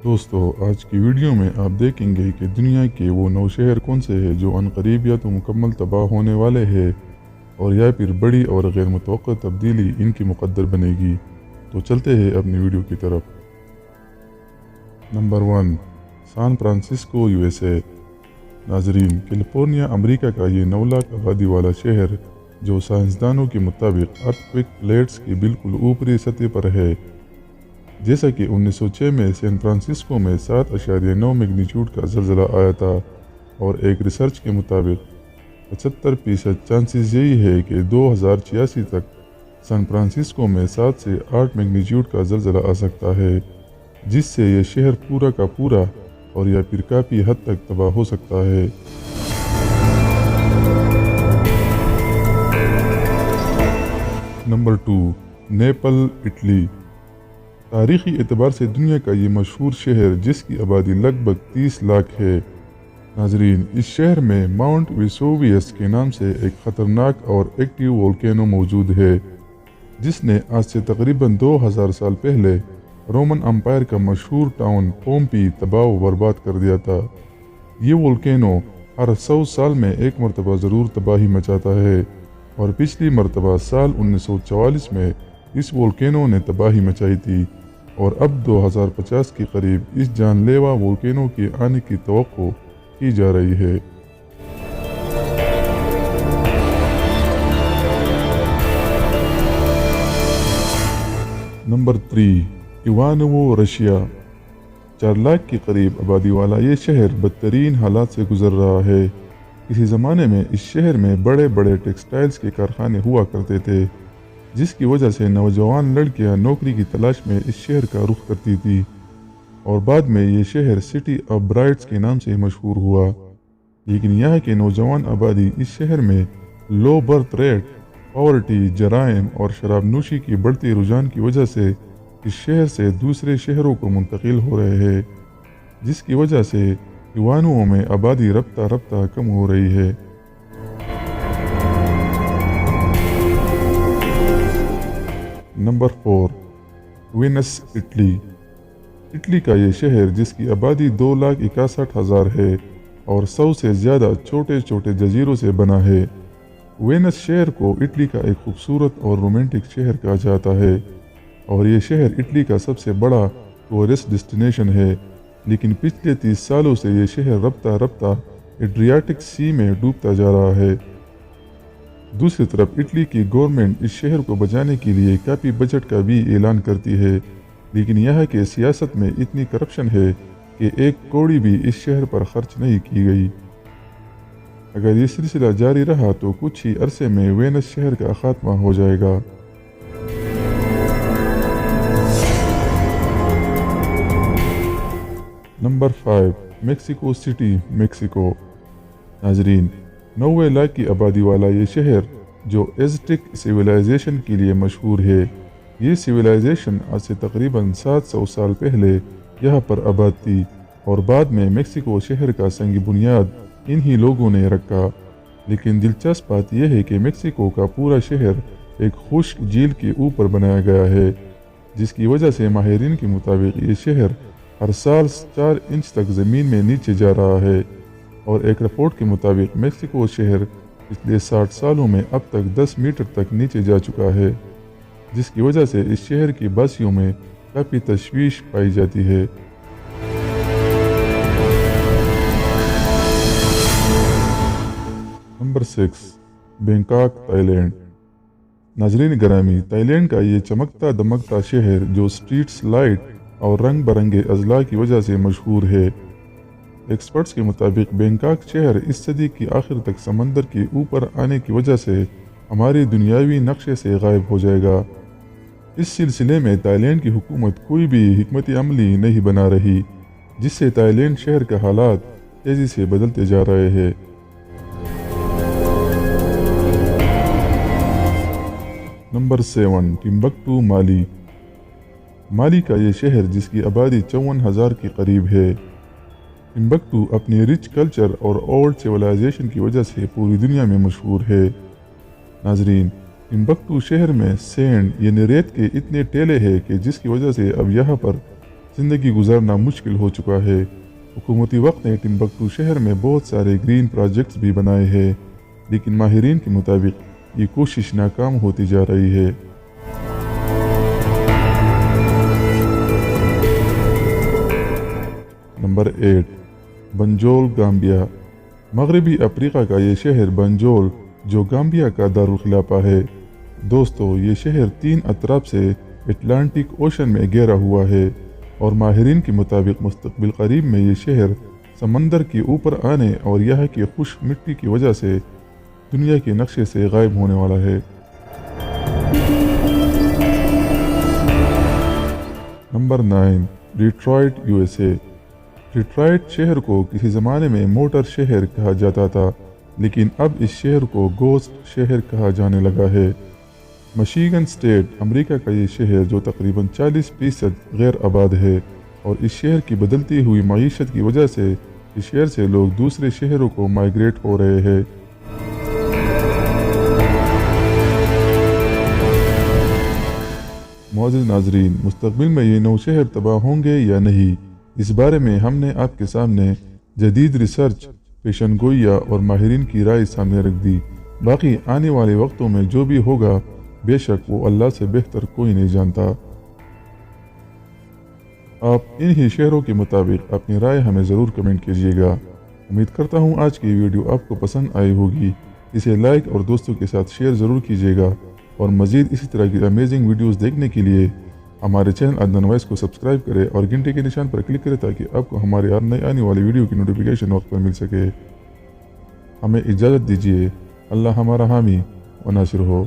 دوستو آج کی ویڈیو میں آپ دیکھیں گے کہ دنیا کے وہ 9 شہر کون سے ہیں جو عنقریب یا تو مکمل تباہ ہونے والے ہیں اور یا پھر بڑی اور غیر متوقع تبدیلی ان کی مقدر بنے گی۔ تو چلتے ہیں اپنی ویڈیو کی طرف۔ Number 1، San Francisco USA۔ ناظرین، کیلیفورنیا امریکہ کا یہ 9 لاکھ آبادی والا شہر جو سائنسدانوں کے مطابق ارتھ پلیٹس کی بالکل اوپری سطح پر ہے۔ جیسا کہ 1906 میں سان فرانسسکو میں 7.9 میگنیچیوڈ کا زلزلہ آیا تھا، اور ایک ریسرچ کے مطابق 75% چانسز یہی ہے کہ 2086 تک سان فرانسسکو میں 7 سے 8 میگنیچیوڈ کا زلزلہ آ سکتا ہے، جس سے یہ شہر پورا کا پورا اور یا پھر کافی حد تک تباہ ہو سکتا ہے۔ Number 2، Naples, Italy. تاریخی اعتبار سے دنیا کا یہ مشہور شہر جس کی آبادی لگ بھگ 30 لاکھ ہے۔ ناظرین، اس شہر میں ماؤنٹ ویسوویس کے نام سے ایک خطرناک اور ایکٹیو وولکینو موجود ہے، جس نے آج سے تقریباً 2000 سال پہلے رومن امپائر کا مشہور ٹاؤن پومپی تباہ و برباد کر دیا تھا۔ یہ وولکینو ہر 100 سال میں ایک مرتبہ ضرور تباہی مچاتا ہے، اور پچھلی مرتبہ سال 1944 میں اس وولکینو نے تباہی مچائی تھی، اور اب 2050 کے قریب اس جان لیوا وولکینو کے آنے کی توقع کی جا رہی ہے۔ Number 3، ایوانوو، Russia. 4 لاکھ کے قریب آبادی والا یہ شہر بدترین حالات سے گزر رہا ہے۔ کسی زمانے میں اس شہر میں بڑے بڑے ٹیکسٹائلز کے کارخانے ہوا کرتے تھے، جس کی وجہ سے نوجوان لڑکیاں نوکری کی تلاش میں اس شہر کا رخ کرتی تھی، اور بعد میں یہ شہر سٹی آف برائٹس کے نام سے مشہور ہوا۔ لیکن یہاں کے نوجوان آبادی اس شہر میں لو برتھ ریٹ، پاورٹی، جرائم اور شراب نوشی کی بڑھتی رجحان کی وجہ سے اس شہر سے دوسرے شہروں کو منتقل ہو رہے ہیں، جس کی وجہ سے ایوانوو میں آبادی رفتہ رفتہ کم ہو رہی ہے۔ Number 4، Venice, Italy. اٹلی کا یہ شہر جس کی آبادی 2,61,000 ہے اور 100 سے زیادہ چھوٹے چھوٹے جزیروں سے بنا ہے۔ وینس شہر کو اٹلی کا ایک خوبصورت اور رومانٹک شہر کہا جاتا ہے، اور یہ شہر اٹلی کا سب سے بڑا ٹورسٹ ڈیسٹینیشن ہے، لیکن پچھلے 30 سالوں سے یہ شہر رفتہ رفتہ ایڈریاٹک سی میں ڈوبتا جا رہا ہے۔ دوسری طرف اٹلی کی گورنمنٹ اس شہر کو بچانے کے لیے کافی بجٹ کا بھی اعلان کرتی ہے، لیکن یہاں کے سیاست میں اتنی کرپشن ہے کہ ایک کوڑی بھی اس شہر پر خرچ نہیں کی گئی۔ اگر یہ سلسلہ جاری رہا تو کچھ ہی عرصے میں وینس شہر کا خاتمہ ہو جائے گا۔ Number 5، Mexico City, Mexico. ناظرین، 90 لاکھ کی آبادی والا یہ شہر جو ایزٹک سیولائزیشن کے لیے مشہور ہے، یہ سیولائزیشن آج سے تقریباً 700 سال پہلے یہاں پر آباد تھی، اور بعد میں میکسیکو شہر کا سنگ بنیاد انہی لوگوں نے رکھا۔ لیکن دلچسپ بات یہ ہے کہ میکسیکو کا پورا شہر ایک خشک جھیل کے اوپر بنایا گیا ہے، جس کی وجہ سے ماہرین کے مطابق یہ شہر ہر سال 4 انچ تک زمین میں نیچے جا رہا ہے، اور ایک رپورٹ کے مطابق میکسیکو شہر پچھلے 60 سالوں میں اب تک 10 میٹر تک نیچے جا چکا ہے، جس کی وجہ سے اس شہر کی باسیوں میں کافی تشویش پائی جاتی ہے۔ Number 6، Bangkok, Thailand. ناظرین گرامی، تائی لینڈ کا یہ چمکتا دمکتا شہر جو سٹریٹس لائٹ اور رنگ برنگے اضلاع کی وجہ سے مشہور ہے۔ ایکسپرٹس کے مطابق بینکاک شہر اس صدی کی آخر تک سمندر کے اوپر آنے کی وجہ سے ہماری دنیاوی نقشے سے غائب ہو جائے گا۔ اس سلسلے میں تائی لینڈ کی حکومت کوئی بھی حکمت عملی نہیں بنا رہی، جس سے تائی لینڈ شہر کا حالات تیزی سے بدلتے جا رہے ہیں۔ نمبر 7، ٹمبکٹو، مالی۔ مالی کا یہ شہر جس کی آبادی 54,000 کے قریب ہے۔ ٹمبکٹو اپنی رچ کلچر اور اولڈ سیولائزیشن کی وجہ سے پوری دنیا میں مشہور ہے۔ ناظرین، ٹمبکٹو شہر میں سینڈ یعنی ریت کے اتنے ٹیلے ہیں کہ جس کی وجہ سے اب یہاں پر زندگی گزارنا مشکل ہو چکا ہے۔ حکومتی وقت نے ٹمبکٹو شہر میں بہت سارے گرین پروجیکٹس بھی بنائے ہیں، لیکن ماہرین کے مطابق یہ کوشش ناکام ہوتی جا رہی ہے۔ Number 8، Banjul Gambia. مغربی افریقہ کا یہ شہر بنجول جو گامبیا کا دارالخلافہ ہے۔ دوستو، یہ شہر 3 اطراف سے اٹلانٹک اوشن میں گھیرا ہوا ہے اور ماہرین کے مطابق مستقبل قریب میں یہ شہر سمندر کے اوپر آنے اور یہاں کی خشک مٹی کی وجہ سے دنیا کے نقشے سے غائب ہونے والا ہے۔ Number 9، Detroit USA۔ ڈیٹرائٹ شہر کو کسی زمانے میں موٹر شہر کہا جاتا تھا، لیکن اب اس شہر کو گوسٹ شہر کہا جانے لگا ہے۔ مشیگن اسٹیٹ، امریکہ کا یہ شہر جو تقریباً 40% غیر آباد ہے، اور اس شہر کی بدلتی ہوئی معیشت کی وجہ سے اس شہر سے لوگ دوسرے شہروں کو مائیگریٹ ہو رہے ہیں۔ معزز ناظرین، مستقبل میں یہ 9 شہر تباہ ہوں گے یا نہیں، اس بارے میں ہم نے آپ کے سامنے جدید ریسرچ، پیشن گوئیاں اور ماہرین کی رائے سامنے رکھ دی۔ باقی آنے والے وقتوں میں جو بھی ہوگا، بے شک وہ اللہ سے بہتر کوئی نہیں جانتا۔ آپ انہی شہروں کے مطابق اپنی رائے ہمیں ضرور کمنٹ کیجیے گا۔ امید کرتا ہوں آج کی ویڈیو آپ کو پسند آئی ہوگی۔ اسے لائک اور دوستوں کے ساتھ شیئر ضرور کیجیے گا، اور مزید اسی طرح کی امیزنگ ویڈیوز دیکھنے کے لیے ہمارے چینل عدنان وائس کو سبسکرائب کریں اور گھنٹے کے نشان پر کلک کریں تاکہ آپ کو ہماری ہر نئی آنے والی ویڈیو کی نوٹیفیکیشن وقت پر مل سکے۔ ہمیں اجازت دیجیے۔ اللہ ہمارا حامی و ناصر ہو۔